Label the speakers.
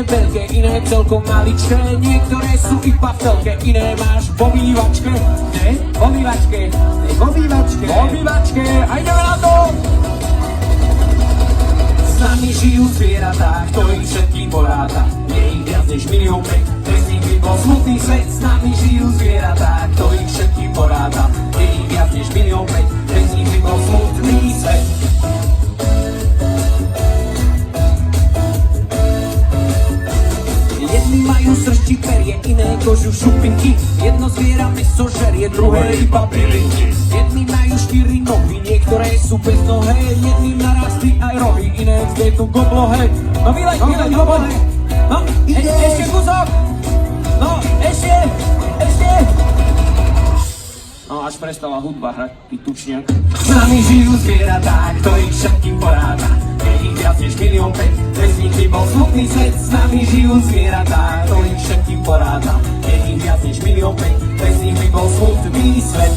Speaker 1: veľké, iné celkom maličké. Niektoré sú iba v telke, iné máš v obývačke. Ne? V obývačke. V obývačke. V obývačke. A ideme na to! S nami žijú zvieratá, ktorých všetkých poráta. Je ich viac než milión päť, bez nich by bol smutný svet. S nami žijú zvieratá, ktorých všetkých poráta. Je ich viac než milión päť, bez nich by bol smutný svet. Jedni majú srsti perie, iné kožu šupinky. Jedno zviera meso žerie, druhé iba bylinky. Jedni majú 4 nohy, niektoré sú bez nohé. Jedným narastli aj rohy, iné vzdetu k oblohe. No vyleď, oblohe. No, ešte kúsok. No, ešte. No, až prestala hudba hrať, ty tučniak. S nami žijú zvieratá, ktorých všetkým poráta. Je ich viac než milión päť, bez nich by bol smutný svet. S nami žijú zvieratá, ktorých všetkým poráta. Je ich viac než milión päť, bez nich by bol smutný svet.